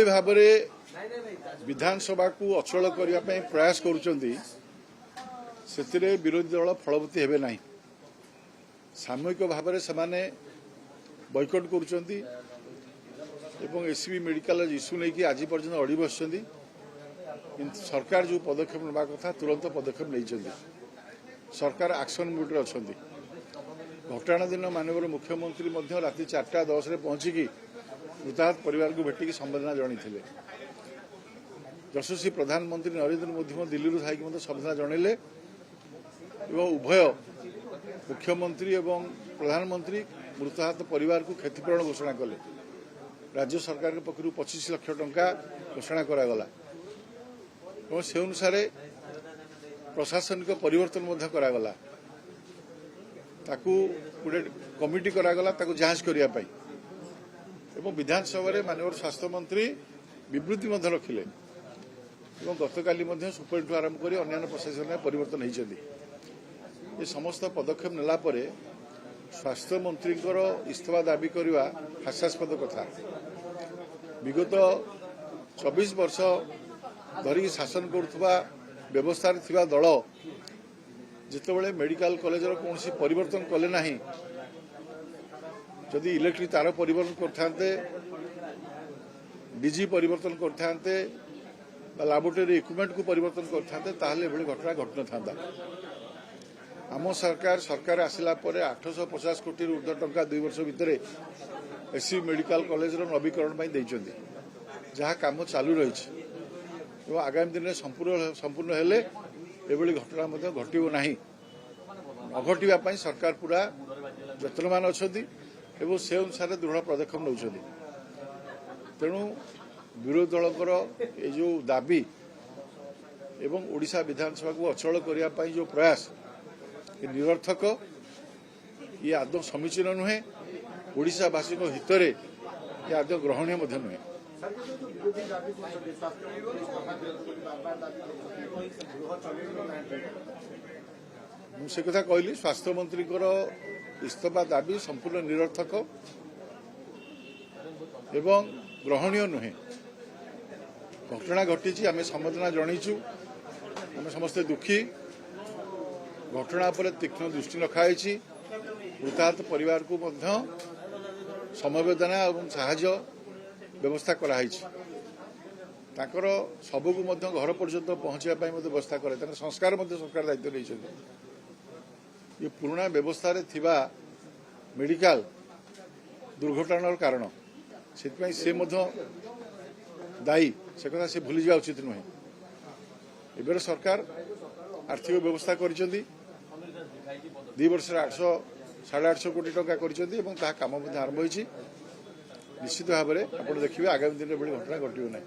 যেଭଳି ଭାବରେ ବିଧାନସଭାକୁ ଅଚଳ କରିବା ପାଇଁ ପ୍ରୟାସ କରୁଛନ୍ତି ସେଥିରେ ବିରୋଧୀ ଦଳ ଫଳବତୀ ହେବେ ନାହିଁ। ସାମୂହିକ ଭାବରେ ସେମାନେ ବୟକଟ୍ କରୁଛନ୍ତି ଏବଂ ଏସସିବି ମେଡିକାଲ ଇସ୍ୟୁ ନେଇକି ଆଜି ପର୍ଯ୍ୟନ୍ତ ଅଡ଼ି ବସିଛନ୍ତି। କିନ୍ତୁ ସରକାର ଯେଉଁ ପଦକ୍ଷେପ ନେବା କଥା ତୁରନ୍ତ ପଦକ୍ଷେପ ନେଇଛନ୍ତି। ସରକାର ଆକ୍ସନ ମୁଡ୍ରେ ଅଛନ୍ତି। ଘଟଣା ଦିନ ମାननीय मुख्यमंत्री राति 4:10 पहुंचिकी मृताहत परिवार को भेटिकी संवेदना जनइथिले। यशस्वी प्रधानमंत्री नरेंद्र मोदी दिल्ली थाई संवेदना जनइले एवं उभय मुख्यमंत्री एवं प्रधानमंत्री मृताहत परिवार को क्षतिपूरण घोषणा कले। राज्य सरकार पक्षर 25 लाख टंका घोषणा करागला और से अनुसार प्रशासनिक परिवर्तन करागला। ताकू गोटे कमिटी करागला ताकू जांच करिया पाई एवं विधानसभा रे माननीय स्वास्थ्य मंत्री विवृत्ति रखिले एवं गतकाली सुप्रीमकोर्ट आरंभ कर अन्य प्रशासन में परिवर्तन होती। ये समस्त पदक्षेप नेला परे स्वास्थ्य मंत्री इस्तीफा दाबी करवा हास्यास्पद कथा। विगत 24 वर्ष धरिक शासन करुवा व्यवस्था थिबा दल जितेबाला मेडिकल कॉलेज कौन परिवर्तन कले ना, जदि इलेक्ट्रिक तार परिवर्तन करते डीजी परिवर्तन करते लैबोरेटरी इक्विपमेंट को परिवर्तन करते घटना घटन था। आम सरकार आसला 850 कोटी ऊर्ध्व टंका 2 वर्ष भितर एससीबी मेडिकल कॉलेज नवीकरण जहाँ काम चालू रही आगामी दिन में संपूर्ण हेले एभली घटना घटव ना अघटापी सरकार पूरा यत्नवान अच्छा से अनुसार दृढ़ पदक्षेप नौ। तेणु विरोधी दलकर ये जो दाबी एवं ओडिशा विधानसभा को अचल करने जो प्रयास ये निरर्थक, ये आदौ समीचीन नुहे। ओडिशावासी हित में ये आदौ ग्रहणीय नुहे। मुझे कथा कहली स्वास्थ्य मंत्री इस्तीफा दाबी संपूर्ण निरर्थक एवं ग्रहणीय नुहे। घटना घटी आम संवेदना जनईचु, आम समस्ते दुखी। घटना पर तीक्ष्ण दृष्टि रखाई। मृताहत परिवार को समवेदना और साहाय्य व्यवस्था कराई। सबको घर पर्यंत पहुंचापी व्यवस्था कराई। संस्कार सरकार दायित्व नहीं। ये पुराना व्यवस्था रे थिबा मेडिकल दुर्घटनार कारण से दायी से कथा से भूली जावा उचित नुहे। एबर सरकार आर्थिक व्यवस्था कर 2 वर्ष 800-850 कोटी टंका कर काम आरंभ होती। निश्चित भाव में आप देखिए आगामी दिन में घटना घटना।